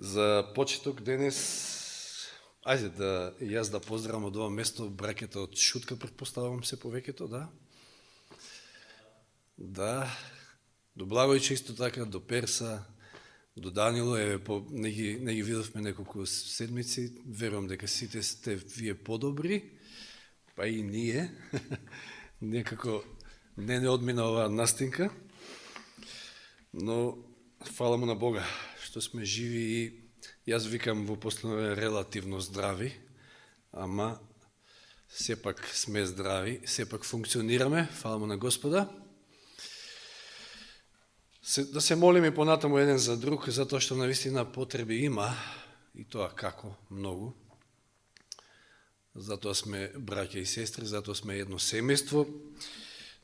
За почеток денес, ајде да јас да поздравам од ова место браќата од Шутка, претпоставувам се повеќето, да? Да, до Благојче исто така, до Перса, до Данило, еве, не ги видовме неколку седмици, верувам дека сите сте вие подобри, па и ние, некако не одмина оваа настинка, но фала му на Бога, што сме живи и јас викам во последно релативно здрави, ама сепак сме здрави, сепак функционираме, фала му на Господа. Да се молиме понатаму еден за друг, затоа што навистина потреби има, и тоа како, многу. Затоа сме браќа и сестри, затоа сме едно семејство.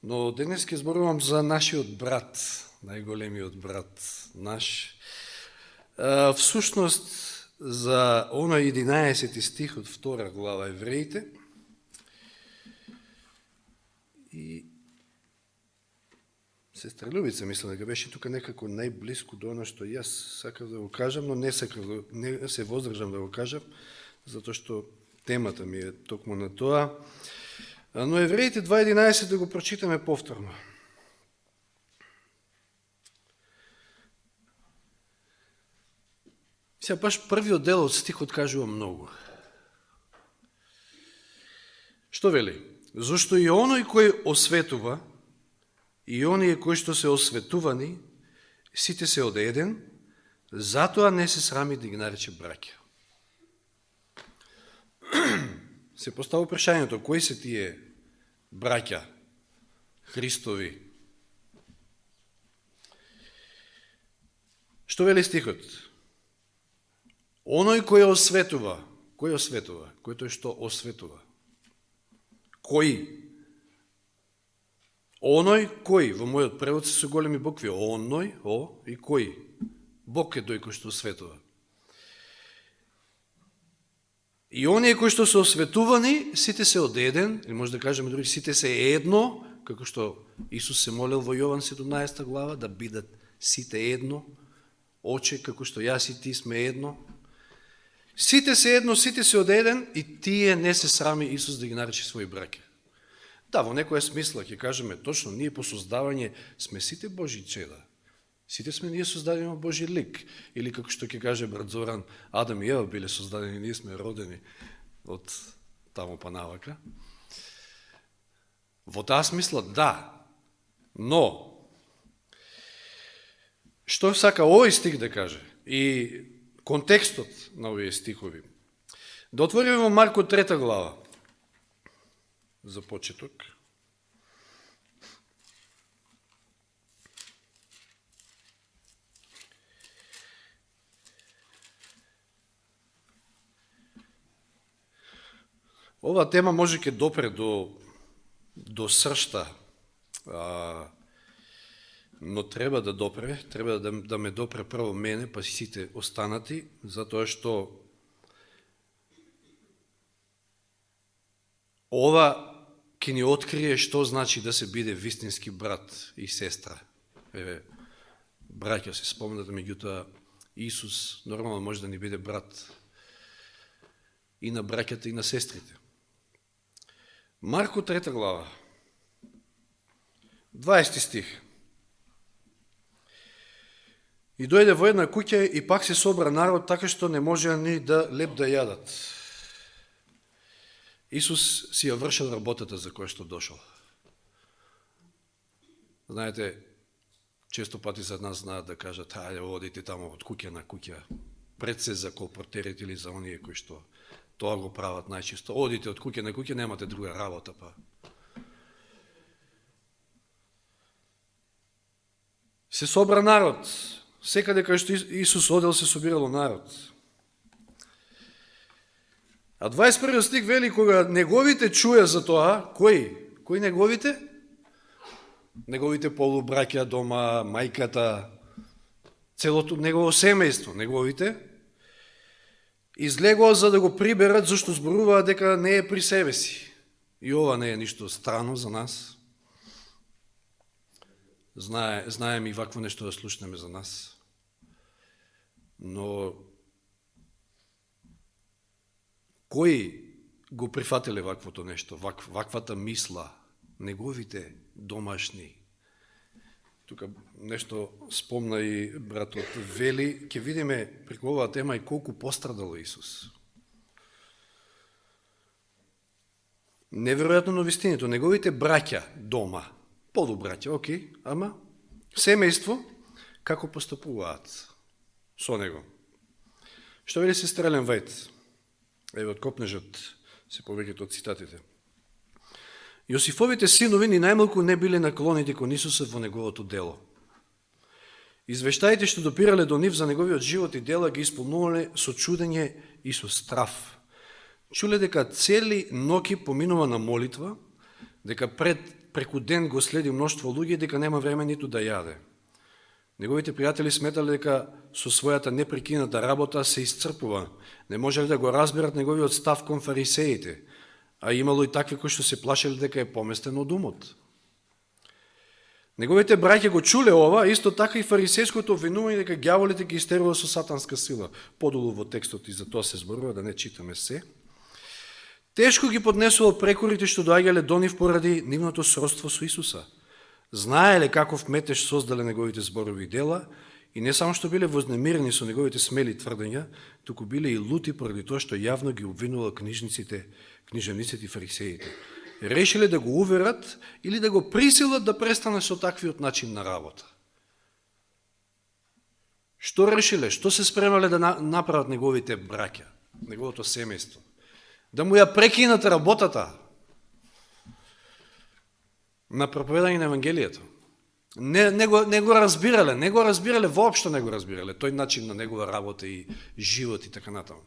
Но денес ќе зборувам за нашиот брат, најголемиот брат наш. Всушност, за оној 11 стих од 2 глава Евреите. И сестра Любица, мислам дека беше тука некако најблиску до оно што јас сакав да го кажам, но не се воздржам да го кажам, затоа што темата ми е токму на тоа. Но Евреите 2.11 да го прочитаме повторно. Сега баш првиот дел од стихот кажува многу. Што вели? Зошто и оној кој осветува, и оние кои што се осветувани, сите се од еден, затоа не се срами да ги нарече браќа. Се поставува прашањето, кои се тие браќа Христови? Што вели стихот? Оној кој осветува, кој осветува? Кој тој што осветува? Кој? Оној кој, во мојот превод се со големи букви, оној, о и кој. Бог е тој кој што осветува. И оние кои што се осветувани, сите се од еден, или може да кажеме други, сите се едно, како што Исус се молил во Јован 17 глава, да бидат сите едно, Оче, како што јас и ти сме едно. Сите се едно, сите се од еден, и тие не се срами Исус да ги нарече своји браќа. Да, во некоја смисла ќе кажеме точно, ние по создавање сме сите Божи чеда. Сите сме ние создадени во Божи лик. Или како што ќе каже брат Зоран, Адам и Ева биле создадени, ние сме родени од таму па навака. Во таа смисла, да. Но, што сака овој стих да каже? И контекстот на овие стихови. Да отвориме во Марко 3 глава. За почеток. Ова тема може ке допре до сршта, но треба да допре, треба да ме допре прво мене, па сите останати, затоа што ова ќе ни открие што значи да се биде вистински брат и сестра. Еве, браќа се спомнат, меѓутоа Исус нормално може да ни биде брат и на браќата и на сестрите. Марко 3 глава, 20 стих. И дојде во една куќа и пак се собра народ, така што не можеа ни да леп да јадат. Исус си ја вршил работата за која што дошол. Знаете, често пати за нас знаат да кажат, ајде, одите тамо од куќа на куќа, пред се за колпортерите или за оние кои што тоа го прават најчесто. Одите од куќа на куќа, немате друга работа, па. Се собра народ. Секаде кај што Исус одел се собирало народ. А 21 стих вели, кога неговите чуја за тоа, кои неговите? Неговите полубраќа дома, мајката, целото негово семејство, неговите, излегоа за да го приберат, зашто зборуваа дека не е при себе си. И ова не е ништо странно за нас. Знаем и вакво нешто да слушнеме за нас. Но Кои го прифатиле ваквото нешто, ваквата мисла? Неговите домашни. Тука нешто спомна и братот Вели, ќе видиме преку оваа тема и колку пострадал Исус. Неверојатно на вистината, неговите браќа дома, полубраќа, окей, ама семејство, како постапуваат со него. Што вели сестра Елен Вајт? Еве од Копнежот се повеќето од цитатите. Јосифовите синови ни најмалку не биле наклонети кон Исуса во неговото дело. Извештаите што допирале до нив за неговиот живот и дела ги исполнувале со чудење и со страв. Чуле дека цели ноќи поминува на молитва, дека преку ден го следи мноштво луѓе, дека нема време ниту да јаде. Неговите пријатели сметале дека со својата непрекината работа се исцрпува. Не можеле да го разберат неговиот став кон фарисеите, а имало и такви кои што се плашели дека е поместен од умот. Неговите браќа го чуле ова, исто така и фарисејското обвинување дека ѓаволите ги истерува со сатанска сила. Подолу во текстот и за тоа се зборува, да не читаме се. Тешко ги поднесувал прекорите што доаѓале до нив поради нивното сродство со Исуса. Знаеле каков метеж создале неговите зборови и дела, и не само што биле вознемирени со неговите смели тврдења, туку биле и лути поради тоа што јавно ги обвинувал книжевниците и фарисеите. Решиле да го уверат или да го присилат да престане со таквиот начин на работа. Што решиле? Што се спремале да направат неговите браќа, неговото семејство? Да му ја прекинат работата на проповедање на Евангелието. Не го разбирале, воопшто не го разбирале, тој начин на негова работа и живот и така натаму.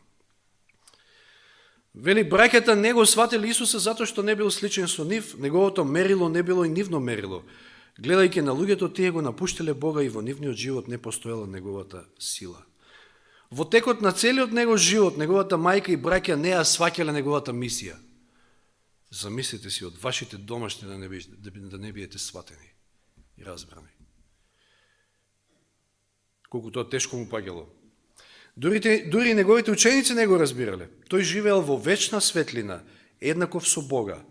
Вели, браќата не го сватили Исуса затоа што не бил сличен со нив, неговото мерило не било и нивно мерило. Гледајќи на луѓето, тие го напуштиле Бога и во нивниот живот не постоела неговата сила. Во текот на целиот негов живот, неговата мајка и браќа не ја сваќале неговата мисија. Замислите си од вашите домашни да не биете сватени и разбрани. Колку тоа тешко му паѓало. Дури неговите ученици не го разбирале. Тој живеел во вечна светлина, еднаков со Бога,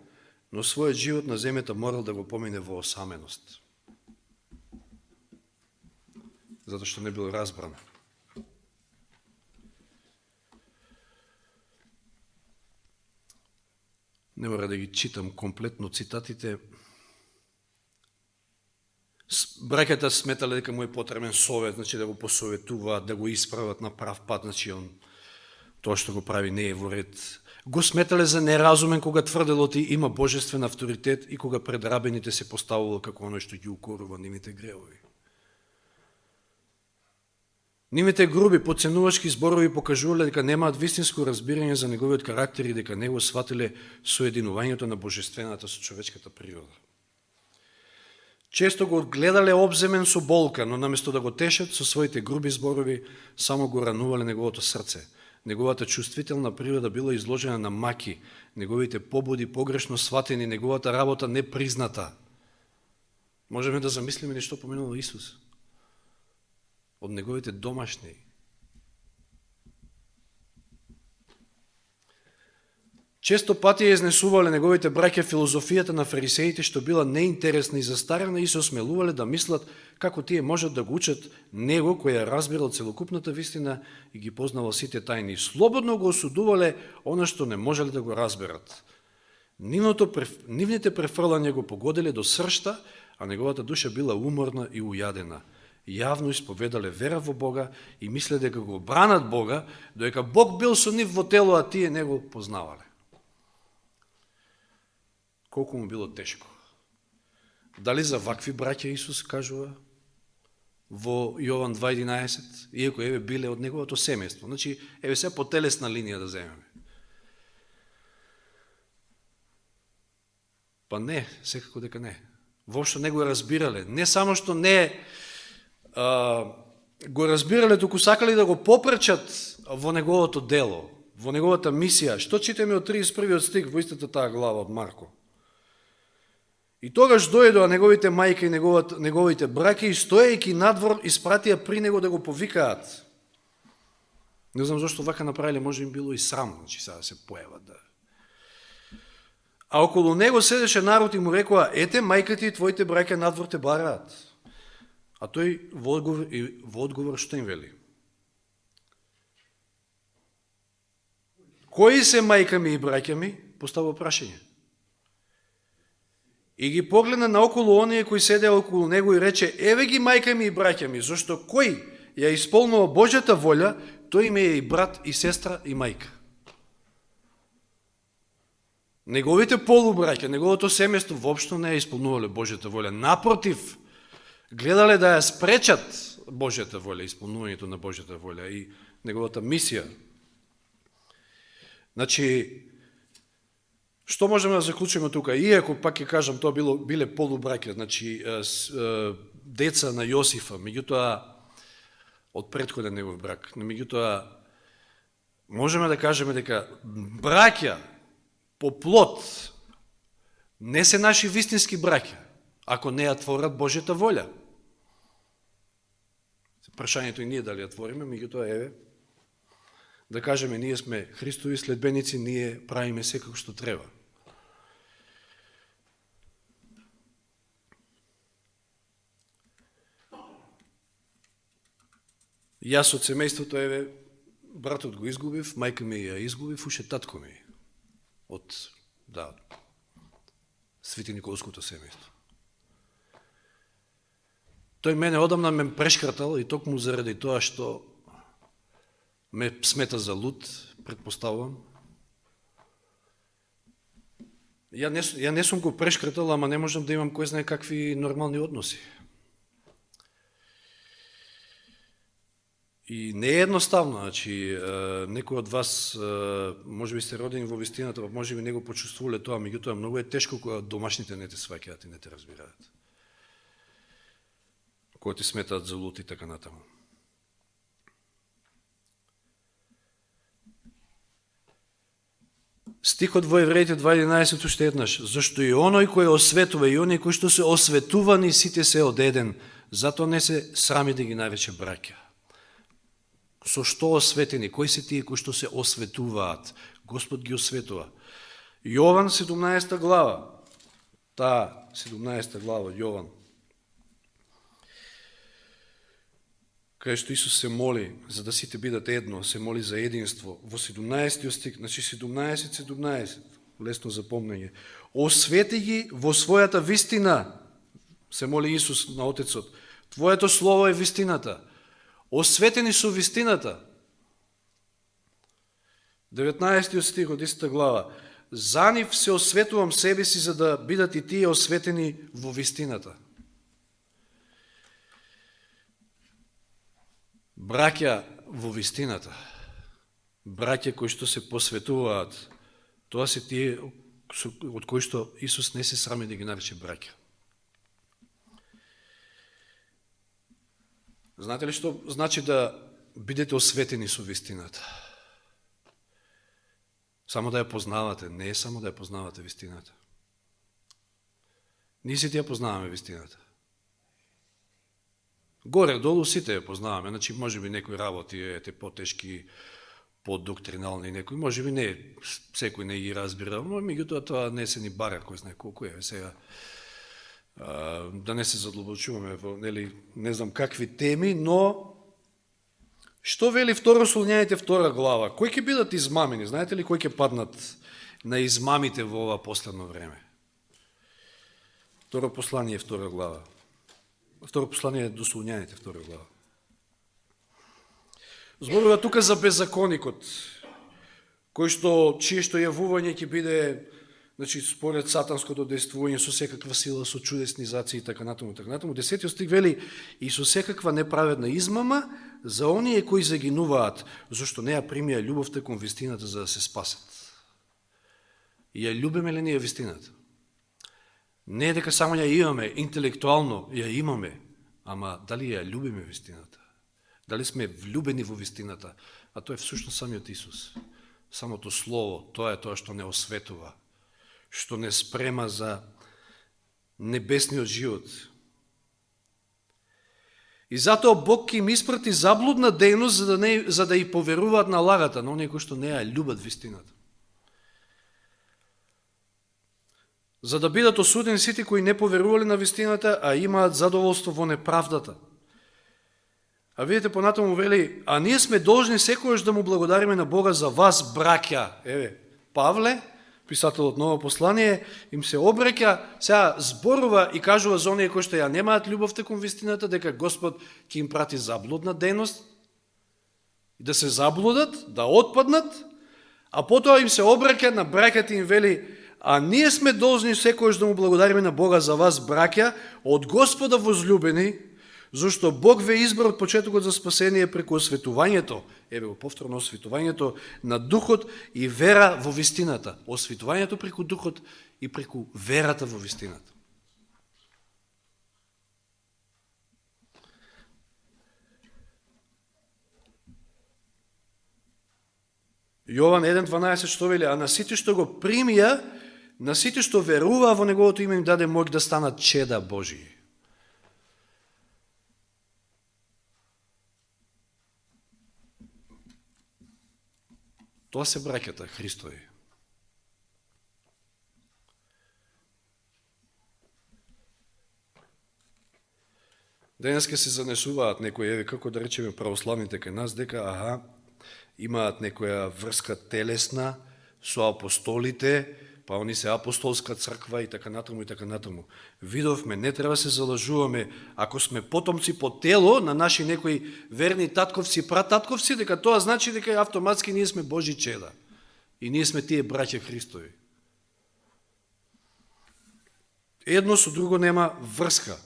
но својот живот на земјата морал да го помине во осаменост. Затоа што не бил разбран. Не мора да ги читам комплетно цитатите. Браќата сметале дека му е потребен совет, значи да го посоветуваат, да го исправат на прав пат, значи тоа што го прави не е во ред. Го сметале за неразумен кога тврдело ти има божествен авторитет и кога пред рабените се поставувало како оно што ги укорува нивните гревови. Нивните груби, подценувачки зборови покажувале дека немаат вистинско разбирање за неговиот карактер и дека не го сватиле соединувањето на божествената со човечката природа. Често го гледале обземен со болка, но наместо да го тешат со своите груби зборови, само го ранувале неговото срце. Неговата чувствителна природа била изложена на маки, неговите побуди погрешно сватени, неговата работа непризната. Можеме да замислиме нешто поминало Исус од неговите домашни. Често пати ја изнесувале неговите браќа филозофијата на фарисеите, што била неинтересна и застарена, и се осмелувале да мислат како тие можат да го учат него, кој ја разбирал целокупната вистина и ги познавал сите тајни. Слободно го осудувале она што не можеле да го разберат. Нивните префрлања го погодиле до сршта, а неговата душа била уморна и ујадена. Јавно исповедале вера во Бога и мисле дека го бранат Бога, додека Бог бил со нив во тело, а тие не го познавале. Колку му било тешко. Дали за вакви браќа Исус кажува во Јован 2.11, иако еве биле од неговото семејство. Значи, еве се по телесна линија да земеме. Па не, секако дека не. Воопшто не го разбирале. Не само што не го разбирале, туку сакали да го попречат во неговото дело, во неговата мисија. Што читаме од 31 стих во истата таа глава од Марко? И тогаш дојдоа неговите мајка и неговите браќа и стоејќи надвор испратија при него да го повикаат. Не знам зашто вака направиле, може им било и срам, значи сега да се појават да. А околу него седеше народ и му рекоа: ете, мајка ти и твоите браќа надвор те бараат. А тој во одговор што им вели? Кои се мајка ми и браќа ми? Постава прашање. И ги погледна наоколу оние кои седеа околу него и рече: еве ги мајка ми и браќа ми, зашто кој ја исполнува Божјата волја, тој ми е и брат, и сестра, и мајка. Неговите полубраќа, неговото семејство воопшто не ја исполнувале Божјата волја. Напротив, гледале да ја спречат Божјата волја, исполнувањето на Божјата волја и неговата мисија. Значи, што можеме да заклучиме тука? Иако, пак ќе кажам, тоа биле полубраќа, значи, деца на Јосифа, меѓутоа, од претходен негов брак, но меѓутоа, можеме да кажеме дека браќа по плод не се наши вистински браќа, ако не ја творат Божјата волја. Прашањето и ние дали ја твориме, меѓутоа, еве, да кажеме, ние сме Христови следбеници, ние правиме се како што треба. Јас од семејството, еве, братот го изгубив, мајка ми ја изгубив, уше татко ми од, Свети Николското семејство. Тој мене одамна ме прешкратал и токму заради тоа што ме смета за луд, предпоставувам. Ја не сум го прешкратал, ама не можам да имам кој знае какви нормални односи. И не е едноставно, значи, некој од вас, може би сте родени во вистината, може би не го почувствувале тоа, меѓутоа многу е тешко кога домашните не те сваќаат и не те разбираат. Кои ти сметаат за луд и така натаму. Стихот во Евреите 2.11 уште еднаш: зашто и оној кој осветува и оние кои што се осветувани, сите се од еден, затоа не се срами да ги нарече браќа. Со што осветени? Кои се тие кои што се осветуваат? Господ ги осветува. Јован 17 глава, таа 17 глава Јован, кај што Исус се моли за да сите бидат едно, се моли за единство. Во 17 стих, значи 17, лесно запомнење. Освети ги во својата вистина, се моли Исус на Отецот. Твоето слово е вистината. Осветени со вистината. 19 стих од истата глава. За нив се осветувам себе си, за да бидат и тие осветени во вистината. Браќа во вистината, браќа кои што се посветуваат, тоа се тие од кои што Исус не се срами да ги нарече браќа. Знаете ли што значи да бидете осветени со вистината? Само да ја познавате, не е само да ја познавате вистината. Ние сите ја познаваме вистината. Горе-долу сите ја познаваме, значи може би некои работи е потешки, подоктринални некои, може би не, секој не ги разбира, но меѓутоа тоа не се ни бара кој знае колку е сега. Да не се задлабочуваме во, не знам какви теми, но што вели Второ Солуњаните 2 глава? Кои ќе бидат измамени? Знаете ли кои ќе паднат на измамите во ова последно време? Второ послание 2 глава. Второ послание до Солуњаните 2 глава. Зборува тука за беззаконикот, чие што јавување ќе биде, значи, според сатанското действување со секаква сила, со чудесни заци и така натаму, така натаму. 10 стих вели: и со секаква неправедна измама за оние кои загинуваат, зашто не ја примија љубовта кон вистината за да се спасат. И ја љубиме ли ние вистината? Не е дека само ја имаме, интелектуално ја имаме, ама дали ја љубиме вистината? Дали сме влюбени во вистината? А тоа е всушност самиот Исус. Самото Слово, тоа е тоа што не осветува, што не спрема за небесниот живот. И затоа Бог ќе им испрати заблудна дејност за да и поверуваат на лагата, на оние кои што не ја љубат вистината. За да бидат осудени сите кои не поверувале на вистината, а имаат задоволство во неправдата. А видите, понатаму вели, а ние сме должни секојаш да му благодариме на Бога за вас, браќа. Еве, Павле, писателот ново послание, им се обреќа, сега зборува и кажува за оние кои што ја немаат љубовта кон вистината, дека Господ ќе им прати заблудна дејност, да се заблудат, да отпаднат, а потоа им се обреќа на браќата им вели, а ние сме должни секојаш да му благодариме на Бога за вас, браќа, од Господа возлюбени, зашто Бог ве избра од почетокот за спасение преку осветувањето, еве го повторно осветувањето на Духот и вера во вистината. Осветувањето преку Духот и преку верата во вистината. Јован 1.12 што вели, а на сите што го примија, на сите што веруваа во неговото име им даде моќ да станат чеда Божии. Тоа се браќата Христови. Денеска се занесуваат некои, еве како да речеме православните кај нас, дека имаат некоја врска телесна со апостолите, па они се апостолска црква и така натаму и така натаму. Видовме, не треба се залажуваме, ако сме потомци по тело на наши некои верни татковци, прататковци, дека тоа значи дека автоматски ние сме Божи чеда. И ние сме тие браќа Христови. Едно со друго нема врска.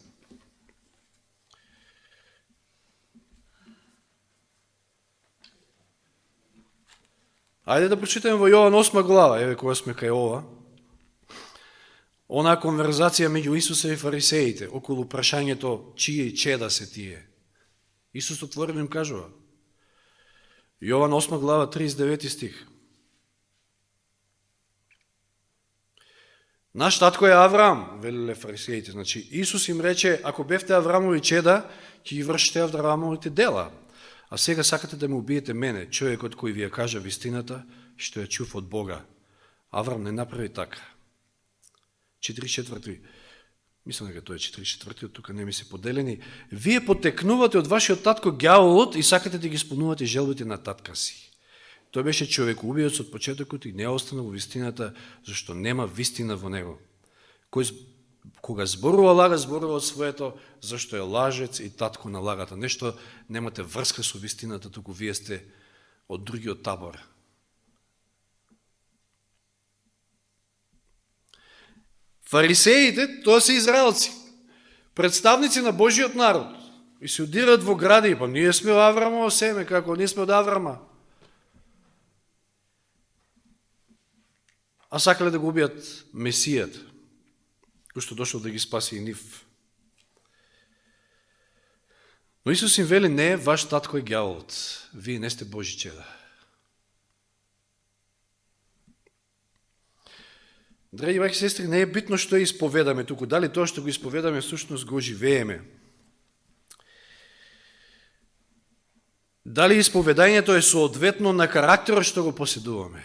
Ајде да прочитаме во Јован 8 глава, еве кога сме кај ова. Онаа конверзација меѓу Исуса и фарисеите околу прашањето чии чеда се тие. Исус отворено им кажува. Јован 8 глава 39 стих. Наш татко е Авраам, велеле фарисеите. Значи Исус им рече, ако бевте Авраамови чеда, ќе ги вршите Авраамовите дела. А сега сакате да ме убиете мене, човекот кој ви ја кажа вистината, што ја чув од Бога. Авраам не направи така. 4/4. Мислам дека тоа е 4/4, тука не ми се поделени. Вие потекнувате од вашиот татко ѓаволот и сакате да ги исполнувате желбите на татка си. Тој беше човекоубиец од почетокот и не остана во вистината, зашто нема вистина во него. Кога зборува лага, зборува од своето, зашто е лажец и татко на лагата. Нешто немате врска со вистината, туку вие сте од другиот табор. Фарисеите, тоа се израелци, представници на Божиот народ, и се удират во гради, па ние сме од Аврамово семе, како ние сме од Аврама. А сакале да го убијат Месијата, кој што дошол да ги спаси и нив. Но Исус им вели, не, ваш татко е ѓаволот, вие не сте Божи чеда. Драги браќи и сестри, не е битно што исповедаме туку, дали тоа што го исповедаме всушност го живееме. Дали исповедањето е соодветно на карактерот што го поседуваме.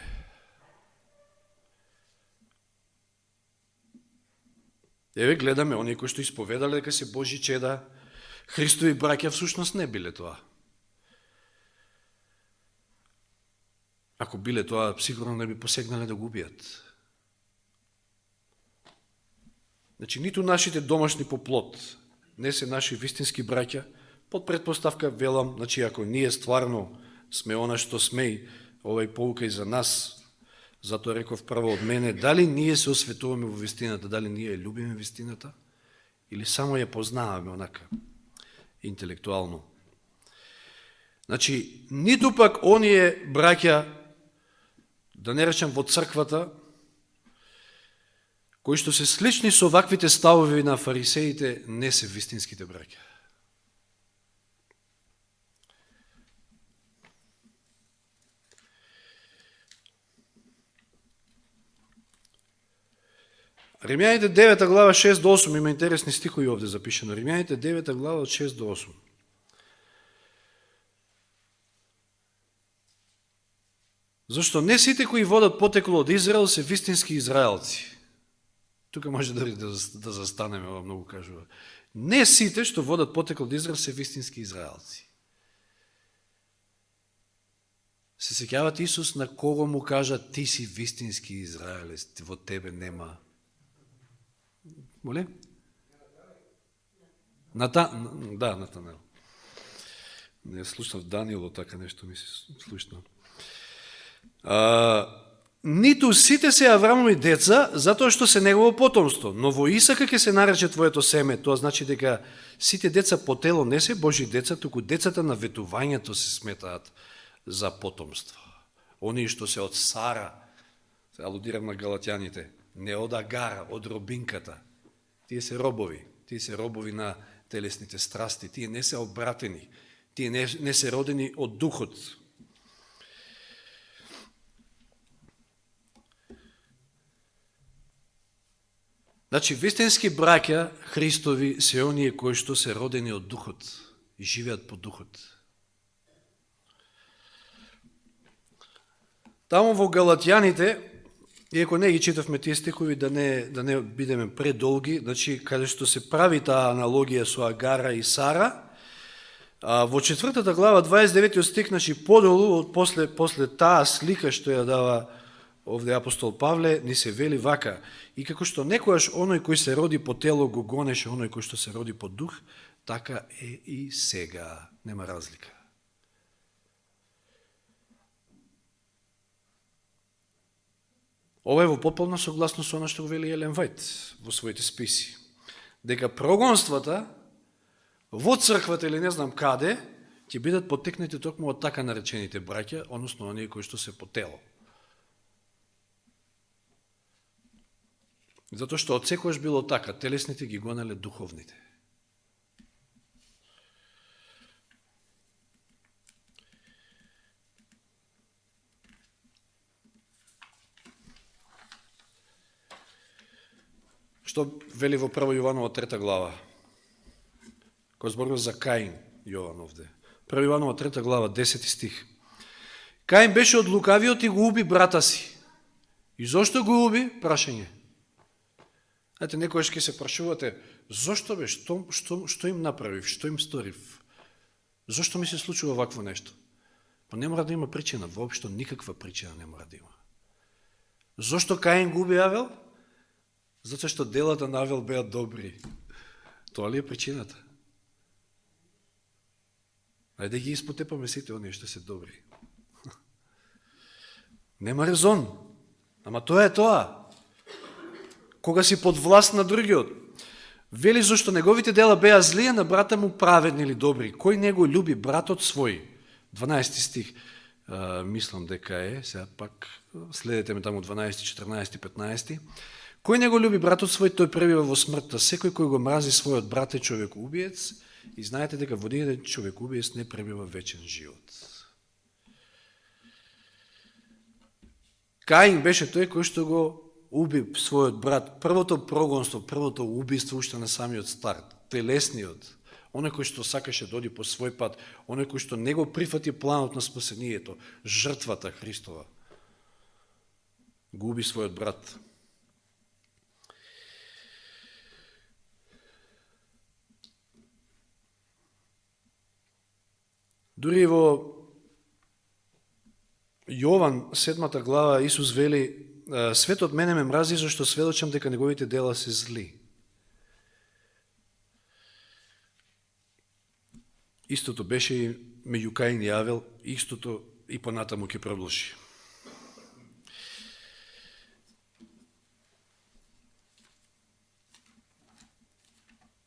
Еве гледаме, оние кои што исповедале дека се Божи чеда, Христови браќа всушност не биле тоа. Ако биле тоа, сигурно не би посегнале да го убијат. Значи, ниту нашите домашни по плот не се наши вистински браќа, под предпоставка велам, значи, ако ние стварно сме она што сме и овај поука и за нас, затоа реков прво од мене, дали ние се осветуваме во вистината, дали ние љубиме вистината, или само ја познаваме онака, интелектуално. Значи, ниту пак оние браќа, да не речем во црквата, кои што се слични со ваквите ставови на фарисеите, не се вистинските браќа. Римјаните 9 глава 6 до 8, има интересни стихови овде запишено. Римјаните 9 глава од 6 до 8. Зашто не сите кои водат потекло од Израел се вистински израелци. Тука може да застанеме, ова многу кажува. Не сите што водат потекло од Израел се вистински израелци. Се сеќават Исус на кого му кажа ти си вистински израелец, во тебе нема. Моле? Да, Натанел. Не слушнав Даниело, така нешто ми се слушнав. Ниту сите се Аврамови деца, затоа што се негово потомство, но во Исака ќе се нарече твоето семе. Тоа значи дека сите деца по тело не се Божи деца, туку децата на ветувањето се сметаат за потомство. Они што се од Сара, се алудирам на галатјаните, не од Агара, од робинката. Тие се робови на телесните страсти, тие не се обратени, тие не се родени од духот. Значи, вистински браќа Христови се оние кои што се родени од духот и живеат по духот. Таму во Галатјаните, иако не ги читавме тие стихови, да не бидеме предолги, значи, каде што се прави таа аналогија со Агара и Сара, во 4 глава, 29 стих, значи, подолу, после таа слика што ја дава овде апостол Павле, ни се вели вака: и како што некојаш оној кој се роди по тело го гонеше оној кој што се роди по дух, така е и сега. Нема разлика. Ова е во потполна согласно со она што го вели Елен Вајт во своите списи. Дека прогонствата во црквата или не знам каде ќе бидат потекнати токму од така наречените браќа, односно оние кои што се по тело. Затоа што од секојаш било така, телесните ги гонеле духовните. Што вели во 1 Јованова 3 глава? Кој зборува за Каин, Јован овде. 1 Јованова 3 глава, 10 стих. Каин беше од лукавиот и го уби брата си. И зошто го уби? Прашање. Знаете, некојаш ќе се прашувате, зошто бе, што им направив, што им сторив? Зошто ми се случува вакво нешто? Па не мора да има причина, воопшто никаква причина не мора да има. Зошто Каин го уби Авел? Затоа што делата на Авел беа добри. Тоа ли е причината? Ајде ги испотепаме сите оние што се добри. Нема резон. Ама тоа е тоа. Кога си под власт на другиот. Вели зашто неговите дела беа зли, а на брата му праведни или добри. Кој него љуби братот свој? 12 стих. Мислам дека е. Сега пак следете ме таму 12, 14, 15. Кој него љуби братот свој, тој пребива во смртта. Секој кој го мрази својот брат е човекоубиец. И знаете дека во еден човекоубиец не пребива вечен живот. Каин беше тој кој што го уби својот брат. Првото прогонство, првото убиство уште на самиот старт, телесниот, оној кој што сакаше доди по свој пат, оној кој што не го прифати планот на спасението, жртвата Христова, го уби својот брат. Дури во Јован 7 глава Исус вели: светот мене ме мрази, зашто сведочам дека неговите дела се зли. Истото беше и меѓу Каин и Авел, истото и понатаму ќе продолжи.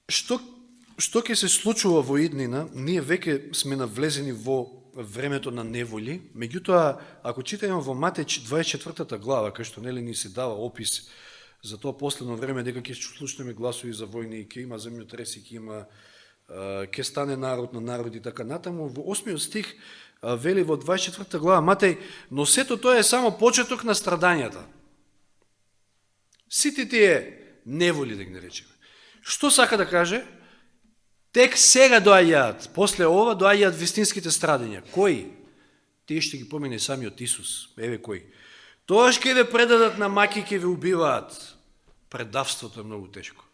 Што ќе се случува во иднина? Ние веќе сме навлезени во времето на неволи, меѓутоа, ако читаме во Матеј 24 глава, кај што нели ни се дава опис за тоа последно време, дека ќе слушнеме гласови за војни, ќе има земјотреси, ќе стане народ на народ и така натаму, во 8 стих вели во 24 глава Матеј: но сето тоа е само почеток на страдањата. Сите тие неволи, да ги наречеме. Што сака да каже? Тек сега доаѓаат, после ова доаѓаат вистинските страдања. Кои? тие ще ги помине самиот Исус. Еве кој. Тоаш ќе ве предадат на маки, ќе ве убиваат. Предавството е многу тешко.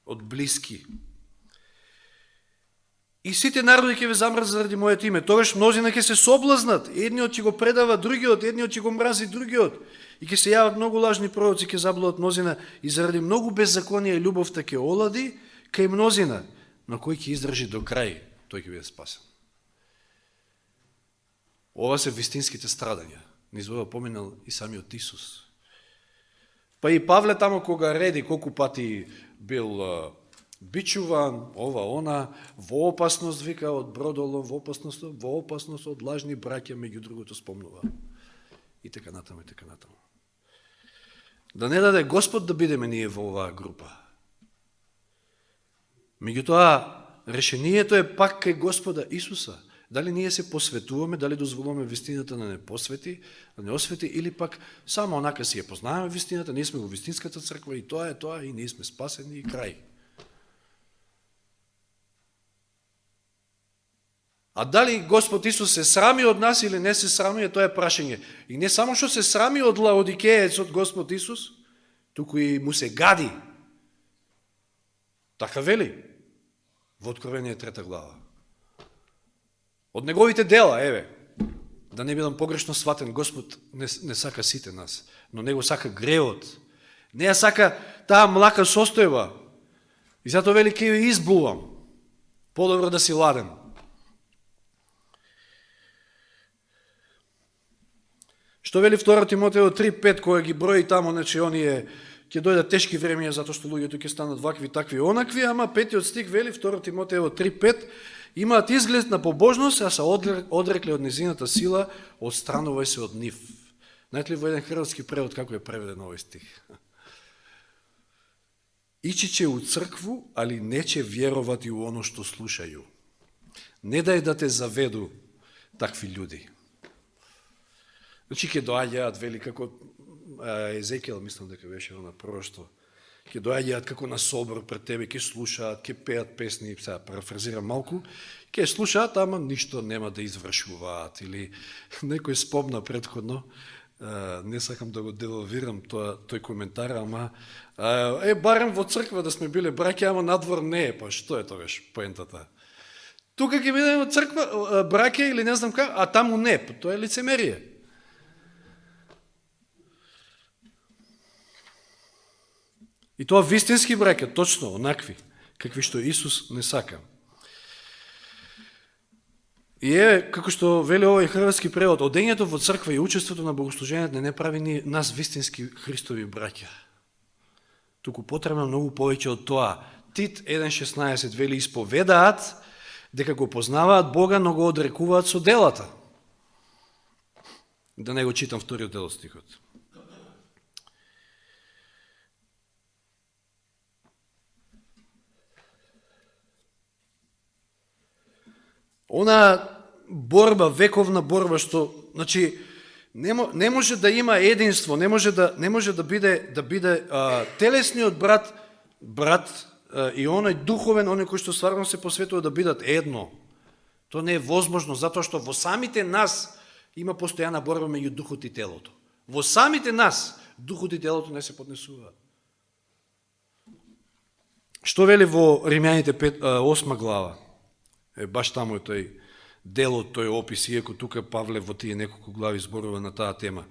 Од блиски. И сите народи ќе ве замрзат заради моето име. Тогаш мнозина ќе се соблазнат. Едниот ќе го предава другиот, едниот ќе го мрази другиот. И ќе се јават многу лажни пророци, ќе заблудат мнозина. И заради многу беззаконија и љубовта ќе олади кај мнозина. Но кој ќе издржи до крај, тој ќе биде спасен. Ова се вистинските страдања. Низ ова поминал и самиот Исус. Па и Павле тамо кога реди колку пати бил бичуван, ова, она, во опасност, вика, од бродолом, во опасност од лажни браќа, меѓу другото спомнува. И така натаму, и така натаму. Да не даде Господ да бидеме ние во оваа група. Меѓутоа, решението е пак кај Господа Исуса. Дали ние се посветуваме, дали дозволуваме вистината да не посвети, да не освети, или пак само онака си ја познаваме вистината, ние сме во вистинската црква и тоа е тоа, и ние сме спасени и крај. А дали Господ Исус се срами од нас или не се срами, тоа е прашање. И не само што се срами од лаодикеецот Господ Исус, туку и му се гади. Така вели во Откровение 3 глава. Од неговите дела, еве, да не бидам погрешно сватен, Господ не сака сите нас, но него сака греот. Не ја сака таа млака состојба. И затоа вели, ке ја избувам. Подобро да си ладен. Што вели 2 Тимотео 3:5, која ги брои тамо, значи оние ќе дојдат тешки времења затоа што луѓето ќе станат вакви, такви, онакви, ама 5 стих вели 2 Тимотео 3:5, имаат изглед на побожност, а се одрекле од незината сила, отстранувај се од нив. Знаете ли во еден хрватски превод како е преведен овој стих? Ичи че у цркву, али не че вјеровати у оно што слушају. Не дај да те заведу такви људи. Значи ќе доаѓаат, вели, како Езекиел, мислам дека беше на пророштво, ќе доаѓаат како на собор пред тебе, ќе слушаат, ќе пеат песни, сега парафразирам малку, ќе слушаат, ама ништо нема да извршуваат. Или некој спомна предходно, не сакам да го девалвирам тој коментар, ама барем во црква да сме биле браќа, ама надвор не е, па што е тогаш поентата? Тука ќе бидеме во црква браќа или не знам како, а таму не, тоа е лицемерие. И тоа вистински браќа, точно, онакви, какви што Исус не сака. И како што вели овој хрватски превод, одењето во црква и учеството на богослужението не прави ни нас вистински Христови браќа. Туку потребно многу повеќе од тоа. Тит 1.16 вели, исповедаат дека го познаваат Бога, но го одрекуваат со делата. Да не го читам вториот дел од стихот. Она борба, вековна борба, што, значи, не може да има единство, не може да биде телесниот брат и оној духовен, оној кој што стварно се посветува да бидат едно. Тоа не е возможно, затоа што во самите нас има постојана борба меѓу духот и телото. Во самите нас духот и телото не се поднесуваат. Што вели во Римјаните 8 глава? Баш таму е тој дел од тој опис, иако тука Павле во тие неколку глави зборува на таа тема.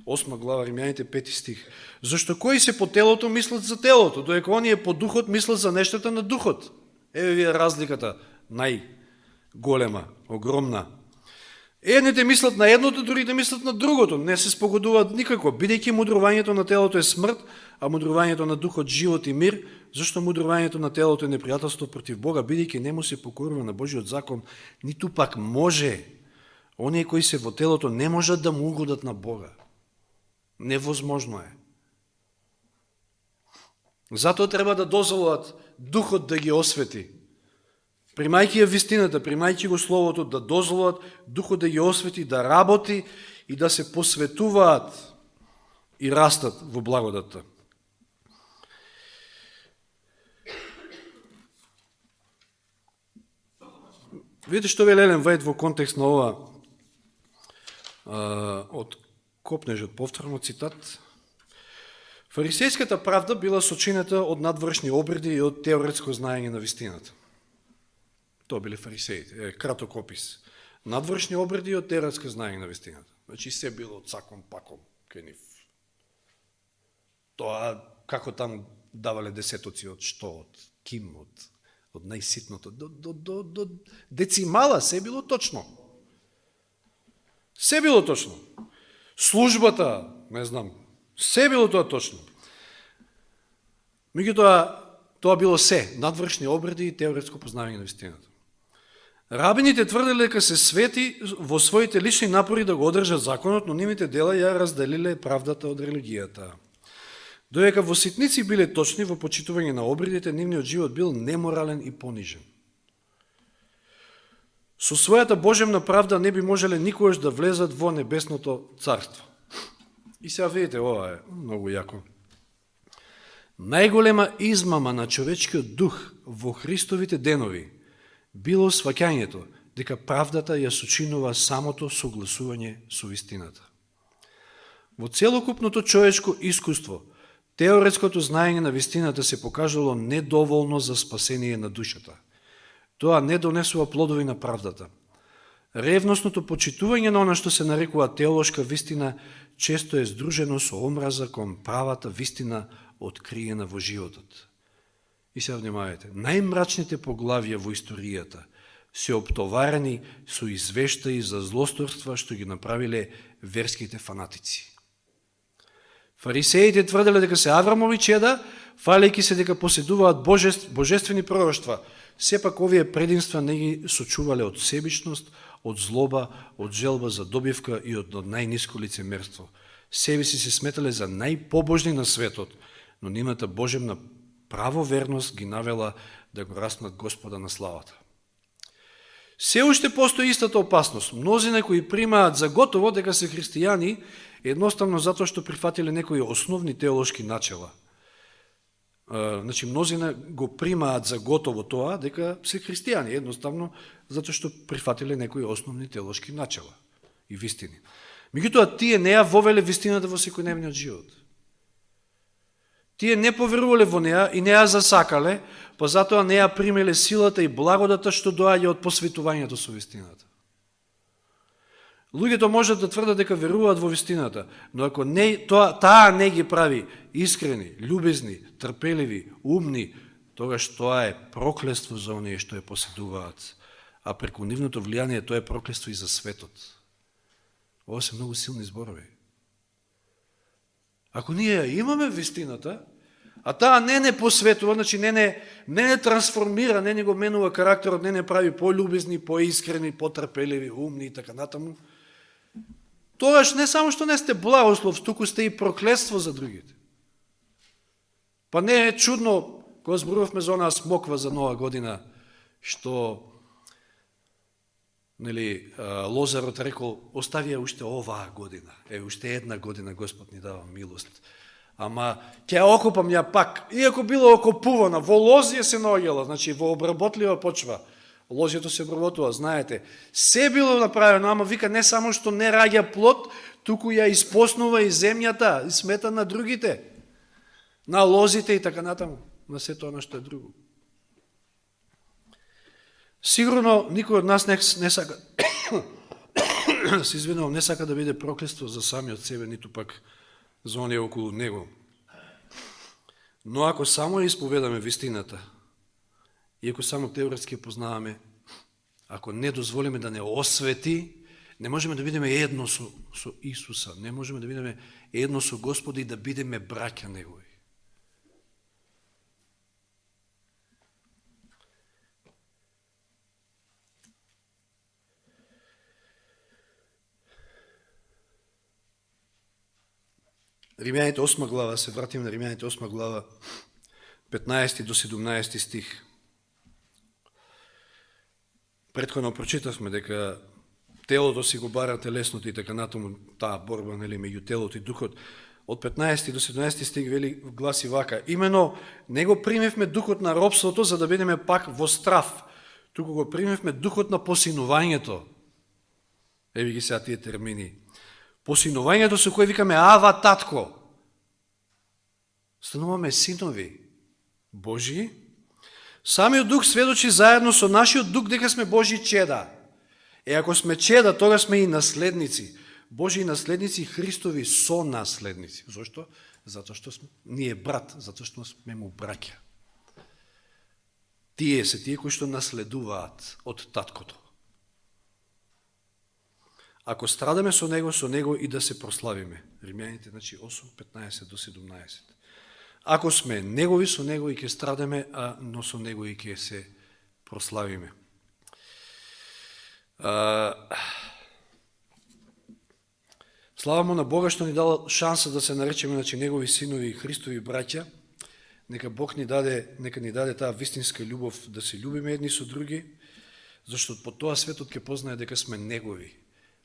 8 глава, Римјаните 5 стих. Зашто кои се по телото мислат за телото, доека оние по духот мислат за нештата на духот? Еве вие разликата, најголема, огромна. Едните мислат на едното, другите мислат на другото, не се спогодуваат никако, бидејќи мудрувањето на телото е смрт, а мудрувањето на духот живот и мир. Зашто мудрувањето на телото е непријателство против Бога, бидејќи не му се покорува на Божиот закон, ниту пак може. Оние кои се во телото не можат да му угодат на Бога. Невозможно е. Затоа треба да дозволат духот да ги освети. Примајќи ја вистината, примајќи го словото, да дозволат духот да ги освети, да работи и да се посветуваат и растат во благодатта. Видите што вели Елен Вајд во контекст на ова. од Копнежот, повторно цитат. Фарисејската правда била сочинета од надвршни обреди и од теоретско знаење на вистината. Тоа биле фарисеите, краток опис. Надвршни обреди и од теоретско знаење на вистината. Значи се било од саком паком кај нив. Тоа како таму давале десетоци од што, од ким, од најситното, до децимала, се било точно. Се било точно. Службата, не знам, се било тоа точно. Меѓутоа, тоа било се, надвршни обреди и теоретско познавање на вистината. Рабините тврделе дека се свети во своите лични напори да го одржат законот, но нивните дела ја разделиле правдата од религијата. Доека во ситници биле точни во почитување на обредите, нивниот живот бил неморален и понижен. Со својата божемна правда не би можеле никогаш да влезат во небесното царство. И сега видите, ова е многу јако. Најголема измама на човечкиот дух во Христовите денови било сваќањето дека правдата ја сочинува самото согласување со вистината. Во целокупното човечко искуство, теоретското знаење на вистината се покажало недоволно за спасение на душата. Тоа не донесува плодови на правдата. Ревностното почитување на она што се нарекува теолошка вистина често е здружено со омраза кон правата вистина откриена во животот. И се внимавајте, најмрачните поглавја во историјата се оптоварени со извештаи за злосторства што ги направиле верските фанатици. Фарисеите тврделе дека се Аврамови чеда, фалејќи се дека поседуваат божествени пророштва. Сепак овие предимства не ги сочувале од себичност, од злоба, од желба за добивка и од најниско лицемерство. Себе си се сметале за најпобожни на светот, но нивната божемна правоверност ги навела да го распнат Господа на славата. Се уште постои истата опасност. Мнозина кои примаат за готово дека се христијани, едноставно затоа што прифатиле некои основни теолошки начела. Значи, мнозина го примаат за готово тоа дека се христијани, едноставно затоа што прифатиле некои основни теолошки начела и вистини. Меѓутоа, тие не ја вовеле вистината во секојдневниот живот. Тие не поверувале во неа и не ја засакале, па затоа не ја примеле силата и благодата што доаѓа од посветувањето со вистината. Луѓето можат да тврдат дека веруваат во вистината, но ако таа не ги прави искрени, љубезни, трпеливи, умни, тогаш тоа е проклество за оние што ја поседуваат, а преку нивното влијание тоа е проклество и за светот. Ова се многу силни зборови. Ако ние имаме вистината, а таа не посветува, значи не трансформира, не го менува карактерот, не прави пољубезни, поискрени, потрпеливи, умни и така натаму, тогаш не само што не сте благослов, туку сте и проклетство за другите. Па не е чудно, кога зборувавме за онаа смоква за нова година, што Лозарот рекол, оставија уште оваа година. Уште една година Господ ни дава милост. Ама ќе ја окопам ја пак. Иако било окопувана, во лозија се наоѓала, значи во обработлива почва. Лозијето се обработува, знаете. Се било направено, ама вика не само што не раѓа плод, туку ја испоснува и земјата, и смета на другите. На лозите и така натаму. На се тоа нешто е друго. Сигурно никој од нас не сака се извинувам, не сака да биде проклество за самиот себе, ниту пак за оние околу него. Но ако само исповедаме вистината, и ако само теоретски познаваме, ако не дозволиме да не освети, не можеме да бидеме едно со Исуса, не можеме да бидеме едно со Господа и да бидеме браќа Негови. Римјаните 8 глава, се вратиме на Римјаните 8 глава, 15 до 17 стих. Претходно прочитавме дека телото си го бара телесното и така натаму таа борба меѓу телото и духот. Од 15 до 17 стих вели гласи вака: имено не го примевме духот на робството за да бидеме пак во страв, туку го примевме духот на посинувањето. Еви ги сега тие термини. Посинувањето со кој викаме Ава, татко. Стануваме синови Божии. Самиот Дух сведочи заедно со нашиот Дух дека сме Божии чеда. Ако сме чеда, тога сме и наследници. Божии наследници, Христови сонаследници. Зошто? Затоа што ние брат, затоа што сме му браќа. Тие се тие кои што наследуваат од таткото. Ако страдаме со него и да се прославиме. Римјаните, 8:15 до 17. Ако сме негови, со него и ќе страдаме, но со него и ќе се прославиме. Слава му на Бога што ни дал шанса да се наречеме негови синови и Христови браќа. Нека Бог ни даде таа вистинска љубов да се љубиме едни со други, зашто по тоа светот ќе познае дека сме негови.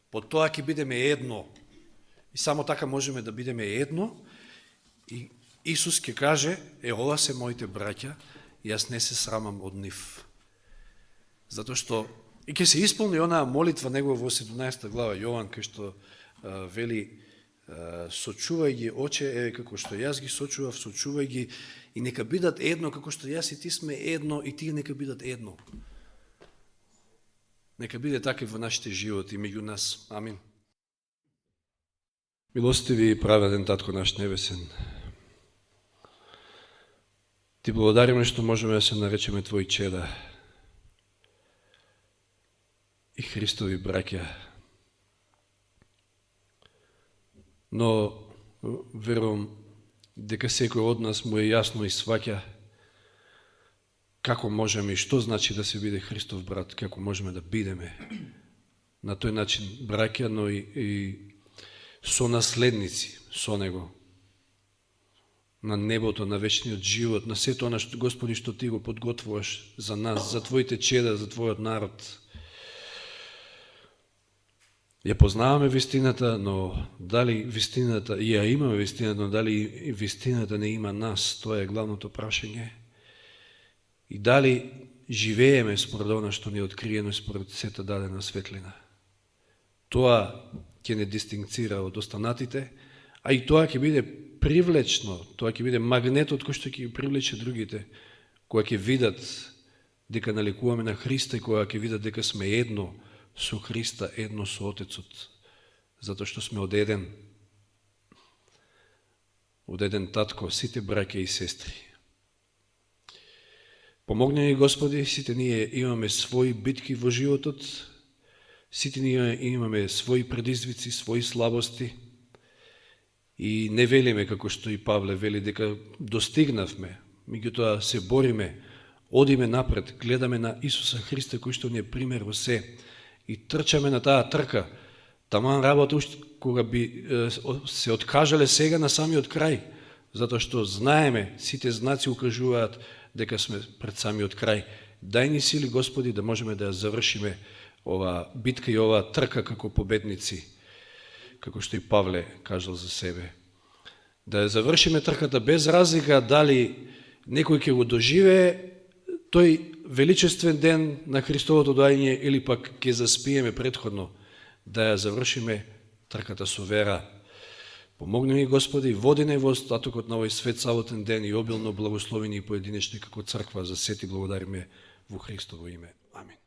По тоа ќе бидеме едно. И само така можеме да бидеме едно. И Исус ќе каже, ова се моите браќа, и јас не се срамам од нив. Затоа што и ќе се исполни онаа молитва негова во 17 глава Јован, кај што вели, сочувај ги, Оче, како што јас ги сочував, сочувај ги, и нека бидат едно, како што јас и ти сме едно, и тие нека бидат едно. Нека биде така во нашите животи, меѓу нас. Амин. Милостиви и праведен Татко наш небесен, ти благодариме што можеме да се наречеме Твои чеда и Христови браќа. Но верувам дека секој од нас му е јасно и сваќа како можеме и што значи да се биде Христов брат, како можеме да бидеме на тој начин браќа, но и сонаследници со Него на небото, на вечниот живот, на сето она што, Господи, што Ти го подготвуваш за нас, за Твоите чеда, за Твојот народ. Ја познаваме вистината, но дали вистината, ја имаме вистината, но дали вистината не има нас, тоа е главното прашање. И дали живееме според она што ни е откриено според сета дадена светлина. Тоа ќе не дистинкцира од останатите, а и тоа ќе биде привлечно, тоа ќе биде магнетот кој што ќе ги привлече другите, кои ќе видат дека наликуваме на Христа и кои ќе видат дека сме едно со Христа, едно со Отецот, затоа што сме од еден татко, сите браќа и сестри. Помогни ни, Господи, сите ние имаме своји битки во животот, сите ние имаме своји предизвици, своји слабости и не велиме, како што и Павле вели, дека достигнавме, меѓутоа се бориме, одиме напред, гледаме на Исуса Христа, кој што ни е пример во се, и трчаме на таа трка, таман работа уште кога би се откажале сега на самиот крај, затоа што знаеме, сите знаци укажуваат дека сме пред самиот крај. Дај ни сили, Господи, да можеме да ја завршиме оваа битка и оваа трка како победници, како што и Павле кажал за себе. Да ја завршиме трката без разлика дали некој ќе го доживее тој величествен ден на Христовото доаѓање или пак ќе заспиеме предходно, да ја завршиме трката со вера. Помогни ни, Господи, води не во остатокот на овој свет саботен ден и обилно благослови ни поединечни како црква, за сети благодариме во Христово име. Амин.